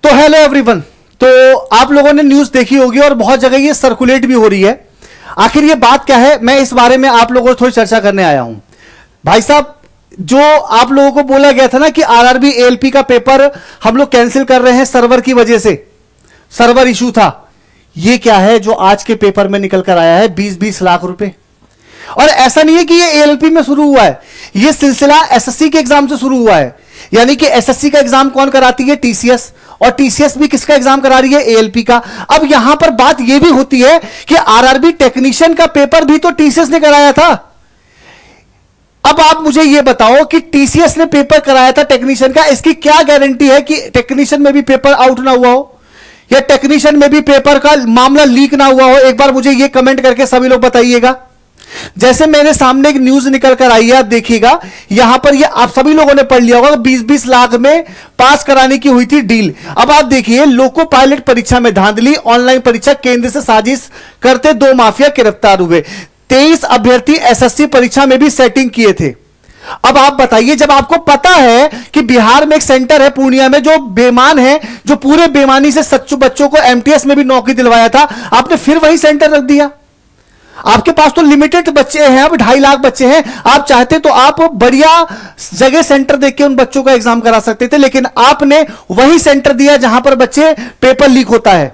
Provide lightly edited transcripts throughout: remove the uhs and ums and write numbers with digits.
तो hello everyone. तो आप लोगों ने न्यूज देखी होगी और बहुत जगह ये सर्कुलेट भी हो रही है। आखिर ये बात क्या है, मैं इस बारे में आप लोगों को थोड़ी चर्चा करने आया हूं। भाई साहब, जो आप लोगों को बोला गया था ना कि आरआरबी एएलपी का पेपर हम लोग कैंसिल कर रहे हैं सर्वर की वजह से, सर्वर इशू था, ये क्या है जो आज के पेपर में निकल कर आया है? 20-20 लाख रुपए। और ऐसा नहीं है कि ये एएलपी में शुरू हुआ है, ये सिलसिला एसएससी के एग्जाम से शुरू हुआ है। यानी कि एसएससी का एग्जाम कौन कराती है? टीसीएस। और टीसीएस भी किसका एग्जाम करा रही है? एएलपी का। अब यहां पर बात यह भी होती है कि आरआरबी टेक्नीशियन का पेपर भी तो टीसीएस ने कराया था। अब आप मुझे यह बताओ कि टीसीएस ने पेपर कराया था टेक्नीशियन का, इसकी क्या गारंटी है कि टेक्नीशियन में भी पेपर आउट ना हुआ हो या टेक्नीशियन में भी पेपर का मामला लीक ना हुआ हो? एक बार मुझे यह कमेंट करके सभी लोग बताइएगा। जैसे मेरे सामने एक न्यूज निकल कर आई है, आप देखिएगा यहां पर, ये आप सभी लोगों ने पढ़ लिया होगा, 20-20 लाख में पास कराने की हुई थी डील। अब आप देखिए, लोको पायलट परीक्षा में धांधली, ऑनलाइन परीक्षा केंद्र से साजिश करते 2 माफिया गिरफ्तार हुए। 23 अभ्यर्थी एसएससी परीक्षा में भी सेटिंग किए थे। अब आप बताइए, जब आपको पता है कि बिहार में एक सेंटर है पूर्णिया में जो बेईमान है, जो पूरे बेईमानी से सच्चू बच्चों को एमटीएस में भी नौकरी दिलवाया था, आपने फिर वही सेंटर रख दिया। आपके पास तो लिमिटेड बच्चे हैं, अब 2.5 लाख बच्चे हैं, आप चाहते तो आप बढ़िया जगह सेंटर देख के उन बच्चों का एग्जाम करा सकते थे, लेकिन आपने वही सेंटर दिया जहां पर बच्चे पेपर लीक होता है।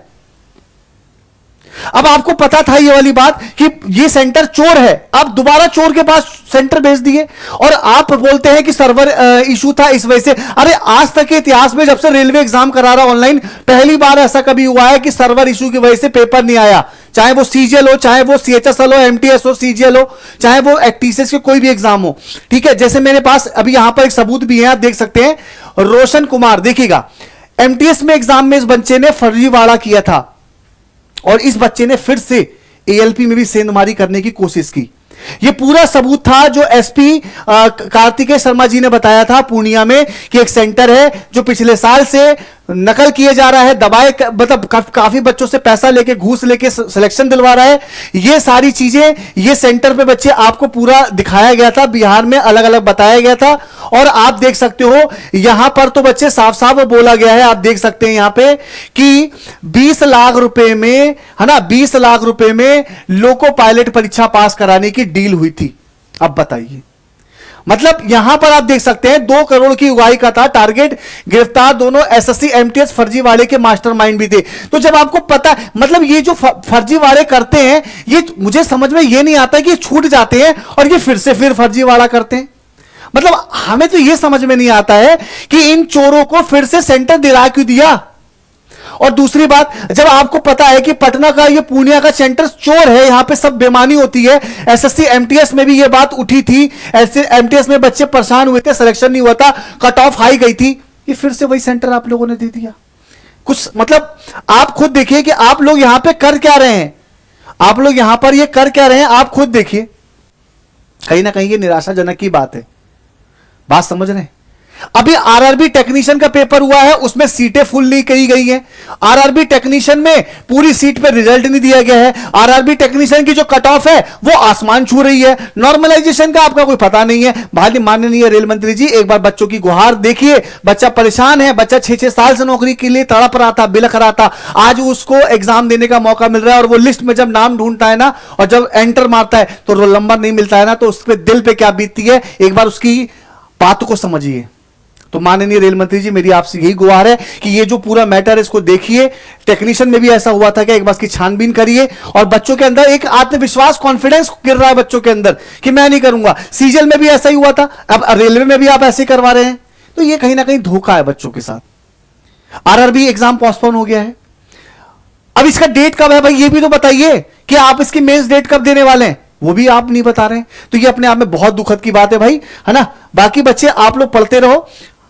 अब आपको पता था ये वाली बात कि ये सेंटर चोर है, आप दोबारा चोर के पास सेंटर भेज दिए और आप बोलते हैं कि सर्वर इशू था इस वजह से। अरे आज तक के इतिहास में जब से रेलवे एग्जाम करा रहा ऑनलाइन, पहली बार ऐसा कभी हुआ है कि सर्वर इशू की वजह से पेपर नहीं आया। चाहे वो सीजीएल हो, चाहे वो सीएचएसएल हो, एमटीएस हो, सीजीएल हो, चाहे वो टीसीएस के कोई भी एग्जाम हो। ठीक है, जैसे मेरे पास अभी यहां पर एक सबूत भी है, आप देख सकते हैं। रोशन कुमार, देखिएगा, एमटीएस में एग्जाम में इस बच्चे ने फर्जीवाड़ा किया था और इस बच्चे ने फिर से एएलपी में भी सेंधमारी करने की कोशिश की। यह पूरा सबूत था जो एसपी कार्तिकेय शर्मा जी ने बताया था पूर्णिया में कि एक सेंटर है जो पिछले साल से नकल किए जा रहा है, दबाए, मतलब काफी बच्चों से पैसा लेके, घूस लेके सिलेक्शन दिलवा रहा है। ये सारी चीजें, ये सेंटर पे बच्चे आपको पूरा दिखाया गया था, बिहार में अलग अलग बताया गया था। और आप देख सकते हो यहां पर तो बच्चे साफ साफ बोला गया है, आप देख सकते हैं यहां पे कि 20 लाख रुपए में, है ना, 20 लाख रुपए में लोको पायलट परीक्षा पास कराने की डील हुई थी। अब बताइए, मतलब यहां पर आप देख सकते हैं 2 करोड़ की उगाही का था टारगेट। गिरफ्तार दोनों एसएससी एमटीएस फर्जीवाड़े के मास्टरमाइंड भी थे। तो जब आपको पता, मतलब ये जो फर्जीवाड़े करते हैं, ये मुझे समझ में ये नहीं आता कि छूट जाते हैं और ये फिर फर्जीवाड़ा करते हैं। मतलब हमें तो ये समझ में नहीं आता है कि इन चोरों को फिर से सेंटर दिला क्यों दिया। और दूसरी बात, जब आपको पता है कि पटना का ये पूर्णिया का सेंटर चोर है, यहां पे सब बेमानी होती है, एसएससी एमटीएस में भी ये बात उठी थी, ऐसे एमटीएस में बच्चे परेशान हुए थे, सिलेक्शन नहीं हुआ था, कट ऑफ हाई गई थी, ये फिर से वही सेंटर आप लोगों ने दे दिया। कुछ मतलब आप खुद देखिए कि आप लोग यहां पे कर क्या रहे हैं, आप लोग यहां पर ये कर क्या रहे हैं, आप खुद देखिए। कहीं ना कहीं ये निराशाजनक की बात है। बात समझ रहे हैं? अभी आरआरबी टेक्नीशियन का पेपर हुआ है, उसमें सीटें फुल नहीं कही गई हैं। आरआरबी टेक्नीशियन में पूरी सीट पे रिजल्ट नहीं दिया गया है। आरआरबी टेक्नीशियन की जो कट ऑफ है वो आसमान छू रही है। नॉर्मलाइजेशन का आपका कोई पता नहीं है। माननीय रेल मंत्री जी, एक बार बच्चों की गुहार देखिए, बच्चा परेशान है, बच्चा 6-6 साल से नौकरी के लिए तड़प रहा था, बिलख रहा था, आज उसको एग्जाम देने का मौका मिल रहा है और वो लिस्ट में जब नाम ढूंढता है ना और जब एंटर मारता है तो रोल नंबर नहीं मिलता है ना, तो उस पर दिल पे क्या बीतती है, एक बार उसकी बात को समझिए। तो माननीय रेल मंत्री जी, मेरी आपसे यही गुहार है कि ये जो पूरा मैटर है इसको देखिए। टेक्नीशियन में भी ऐसा हुआ था कि एक बार इसकी छानबीन करिए और बच्चों के अंदर एक आत्मविश्वास, कॉन्फिडेंस गिर रहा है बच्चों के अंदर कि मैं नहीं करूंगा। सीजीएल में भी ऐसा ही हुआ था, अब रेलवे में भी आप ऐसे करवा रहे हैं, तो ये कहीं ना कहीं धोखा है बच्चों के साथ। आरआरबी एग्जाम पोस्टपोन हो गया है। अब इसका डेट कब है भाई, ये भी तो बताइए कि आप इसकी मेंस डेट कब देने वाले हैं, वो भी आप नहीं बता रहे हैं। तो ये अपने आप में बहुत दुखद की बात है भाई, है ना। बाकी बच्चे आप लोग पढ़ते रहो,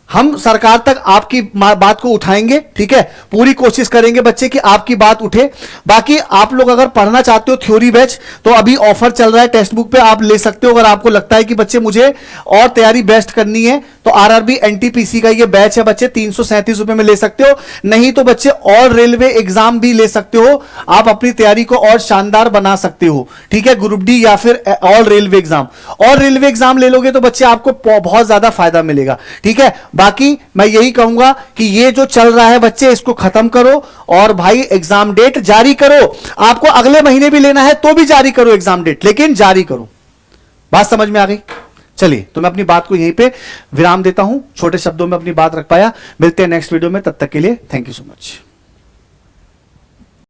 हम सरकार तक आपकी बात को उठाएंगे, ठीक है, पूरी कोशिश करेंगे बच्चे कि आपकी बात उठे। बाकी आप लोग अगर पढ़ना चाहते हो थ्योरी बैच, तो अभी ऑफर चल रहा है, टेक्स्ट बुक पे आप ले सकते हो। अगर आपको लगता है कि बच्चे मुझे और तैयारी बेस्ट करनी है तो आरआरबी एनटीपीसी का ये बैच है बच्चे, 337 रुपए में ले सकते हो। नहीं तो बच्चे और रेलवे एग्जाम भी ले सकते हो, आप अपनी तैयारी को और शानदार बना सकते हो, ठीक है, ग्रुप डी या फिर ऑल रेलवे एग्जाम। और रेलवे एग्जाम ले लोगे तो बच्चे आपको बहुत ज्यादा फायदा मिलेगा, ठीक है। बाकी मैं यही कहूंगा कि ये जो चल रहा है बच्चे, इसको खत्म करो और भाई एग्जाम डेट जारी करो। आपको अगले महीने भी लेना है तो भी जारी करो एग्जाम डेट, लेकिन जारी करो। बात समझ में आ गई? चलिए, तो मैं अपनी बात को यहीं पे विराम देता हूं, छोटे शब्दों में अपनी बात रख पाया। मिलते हैं नेक्स्ट वीडियो में, तब तक के लिए थैंक यू सो मच।